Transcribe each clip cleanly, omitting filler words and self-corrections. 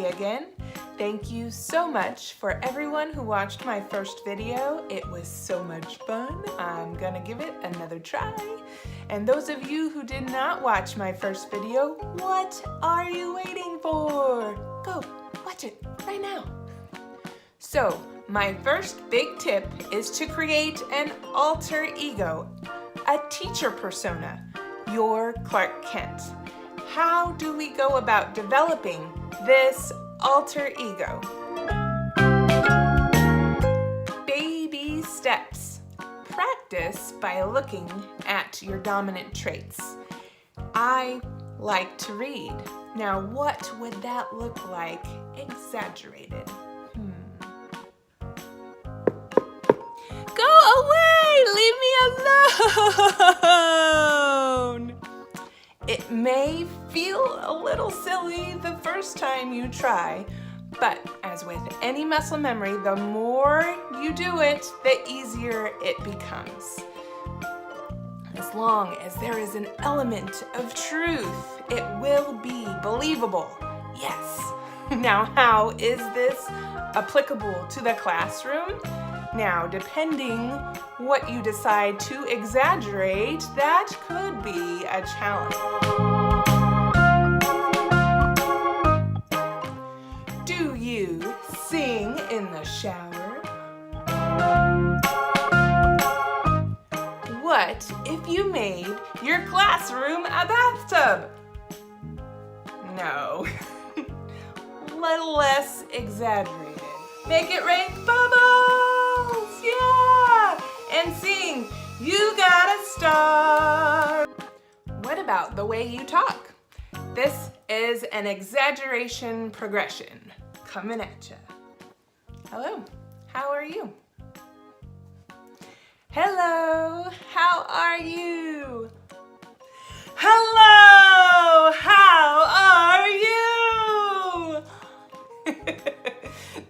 again. Thank you so much for everyone who watched my first video. It was so much fun. I'm gonna give it another try. And those of you who did not watch my first video, what are you waiting for? Go watch it right now. So, my first big tip is to create an alter ego, a teacher persona, your Clark Kent. How do we go about developing this alter ego? Baby steps. Practice by looking at your dominant traits. I like to read. Now, what would that look like exaggerated? Go away! Leave me alone! It may feel a little silly the first time you try, but as with any muscle memory, the more you do it, the easier it becomes. As long as there is an element of truth, it will be believable. Yes. Now, how is this applicable to the classroom? Now, depending what you decide to exaggerate, that could be a challenge. Do you sing in the shower? What if you made your classroom a bathtub? No. Little less exaggerated. Make it rain bubbles! Yeah! And sing, "You Got a Star." What about the way you talk? This is an exaggeration progression coming at ya. Hello, how are you? Hello, how are you? Hello, how are you?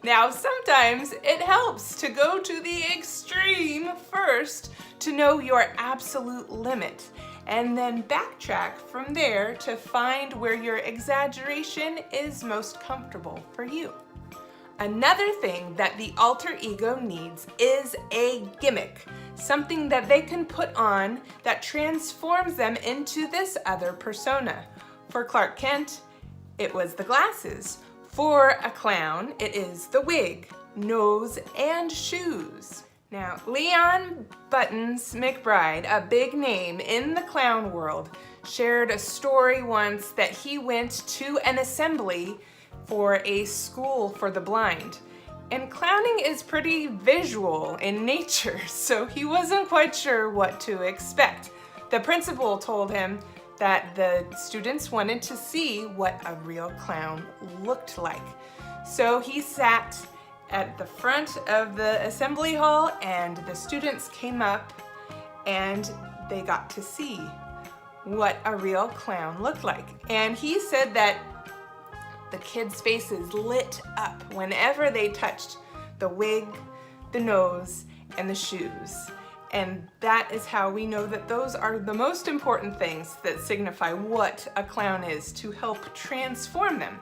Now, sometimes it helps to go to the extreme first to know your absolute limit, and then backtrack from there to find where your exaggeration is most comfortable for you. Another thing that the alter ego needs is a gimmick, something that they can put on that transforms them into this other persona. For Clark Kent, it was the glasses. For a clown, it is the wig, nose, and shoes. Now, Leon Buttons McBride, a big name in the clown world, shared a story once that he went to an assembly for a school for the blind. And clowning is pretty visual in nature, so he wasn't quite sure what to expect. The principal told him that the students wanted to see what a real clown looked like. So he sat at the front of the assembly hall, and the students came up and they got to see what a real clown looked like. And he said that the kids' faces lit up whenever they touched the wig, the nose, and the shoes. And that is how we know that those are the most important things that signify what a clown is to help transform them.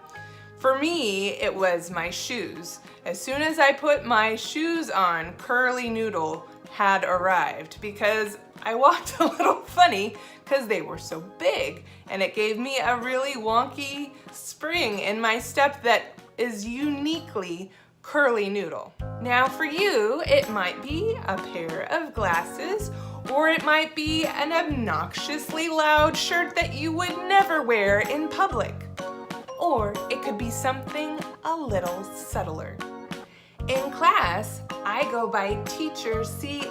For me, it was my shoes. As soon as I put my shoes on, Curly Noodle had arrived because I walked a little funny because they were so big, and it gave me a really wonky spring in my step that is uniquely Curly Noodle. Now for you, it might be a pair of glasses, or it might be an obnoxiously loud shirt that you would never wear in public. Or it could be something a little subtler. In class, I go by teacher C-I-N-D-Y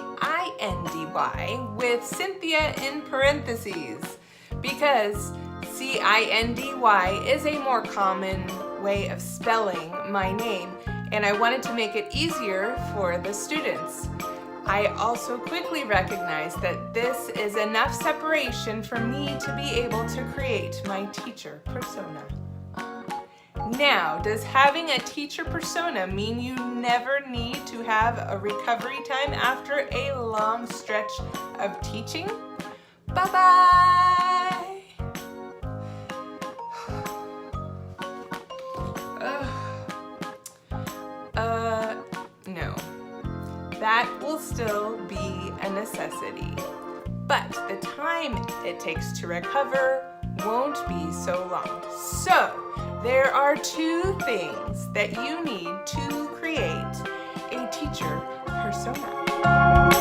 with Cynthia in parentheses because C-I-N-D-Y is a more common way of spelling my name, and I wanted to make it easier for the students. I also quickly recognized that this is enough separation for me to be able to create my teacher persona. Now, does having a teacher persona mean you never need to have a recovery time after a long stretch of teaching? Bye-bye! still be a necessity. But the time it takes to recover won't be so long. So, there are 2 things that you need to create a teacher persona.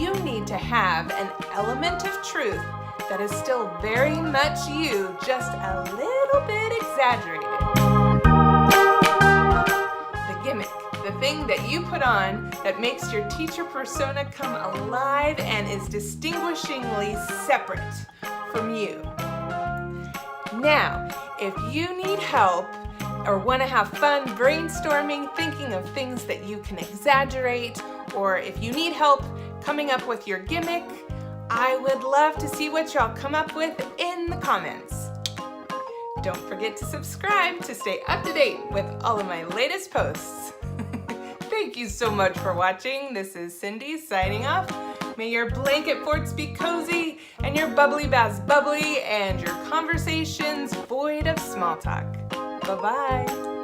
You need to have an element of truth that is still very much you, just a little bit exaggerated. The gimmick, the thing that you put on that makes your teacher persona come alive and is distinguishingly separate from you. Now, if you need help or want to have fun brainstorming, thinking of things that you can exaggerate, or if you need help coming up with your gimmick, I would love to see what y'all come up with in the comments. Don't forget to subscribe to stay up to date with all of my latest posts. Thank you so much for watching. This is Cindy signing off. May your blanket forts be cozy and your bubbly baths bubbly and your conversations void of small talk. Bye-bye.